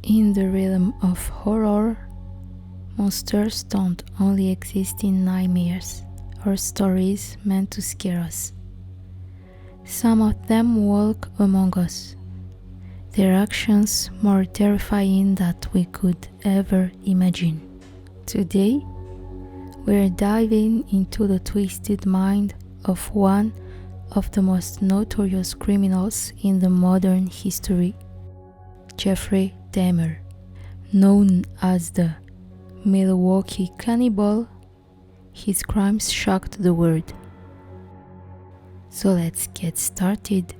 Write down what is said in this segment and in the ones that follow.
In the realm of horror, monsters don't only exist in nightmares or stories meant to scare us. Some of them walk among us, their actions more terrifying than we could ever imagine. Today, we're diving into the twisted mind of one of the most notorious criminals in the modern history, Jeffrey Dahmer. Known as the Milwaukee Cannibal, his crimes shocked the world. So let's get started.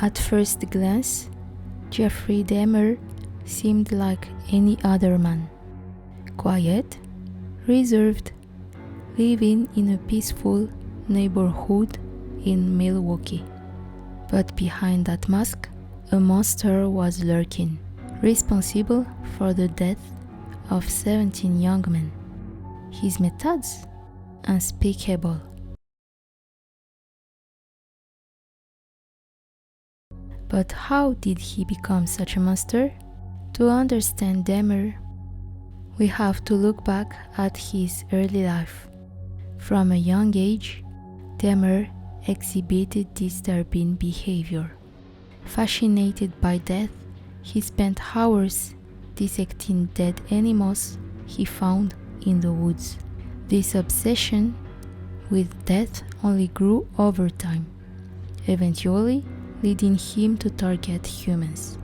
At first glance, Jeffrey Dahmer seemed like any other man. Quiet, reserved, living in a peaceful neighborhood in Milwaukee. But behind that mask, a monster was lurking, responsible for the death of 17 young men. His methods? Unspeakable. But how did he become such a monster? To understand Dahmer, we have to look back at his early life. From a young age, Dahmer exhibited disturbing behavior. Fascinated by death, he spent hours dissecting dead animals he found in the woods. This obsession with death only grew over time, eventually leading him to target humans.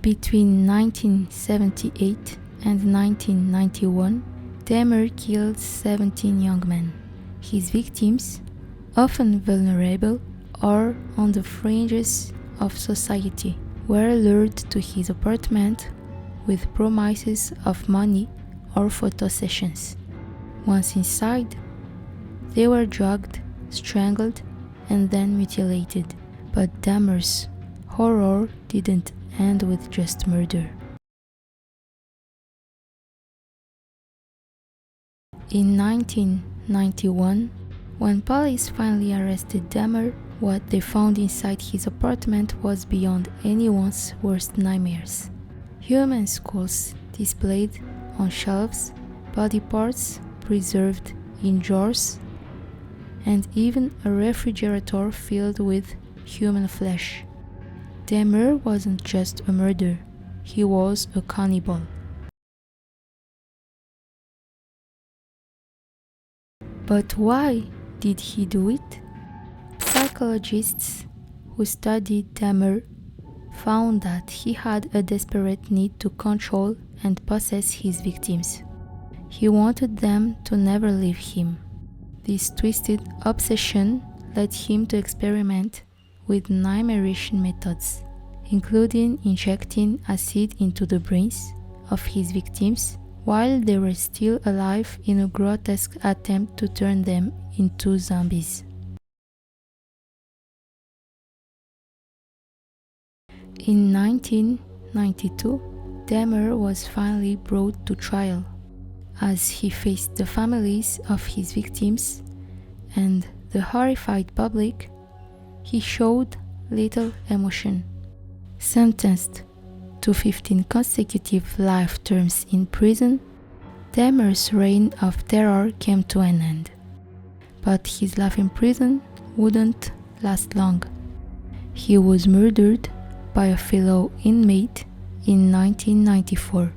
Between 1978 and 1991, Dahmer killed 17 young men. His victims, often vulnerable or on the fringes of society, were lured to his apartment with promises of money or photo sessions. Once inside, they were drugged, strangled, and then mutilated. But Dahmer's horror didn't end with just murder. In 1991, when police finally arrested Dahmer, what they found inside his apartment was beyond anyone's worst nightmares. Human skulls displayed on shelves, body parts preserved in jars, and even a refrigerator filled with human flesh. Dahmer wasn't just a murderer, he was a cannibal. But why did he do it? Psychologists who studied Dahmer found that he had a desperate need to control and possess his victims. He wanted them to never leave him. This twisted obsession led him to experiment with nightmarish methods, including injecting acid into the brains of his victims while they were still alive in a grotesque attempt to turn them into zombies. In 1992, Dahmer was finally brought to trial. As he faced the families of his victims and the horrified public, he showed little emotion. Sentenced to 15 consecutive life terms in prison, Dahmer's reign of terror came to an end. But his life in prison wouldn't last long. He was murdered by a fellow inmate in 1994.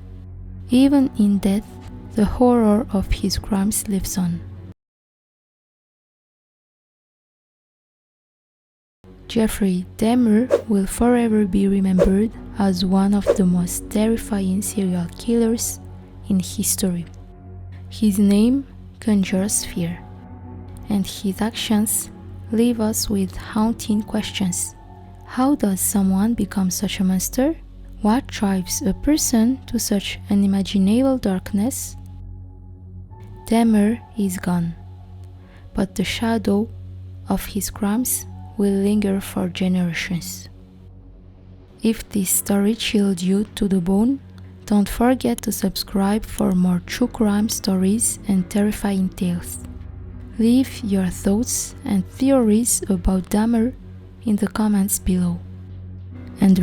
Even in death, the horror of his crimes lives on. Jeffrey Dahmer will forever be remembered as one of the most terrifying serial killers in history. His name conjures fear, and his actions leave us with haunting questions. How does someone become such a monster? What drives a person to such unimaginable darkness? Dahmer is gone, but the shadow of his crimes will linger for generations. If this story chilled you to the bone, Don't forget to subscribe for more true crime stories and terrifying tales. Leave your thoughts and theories about Dahmer in the comments below. And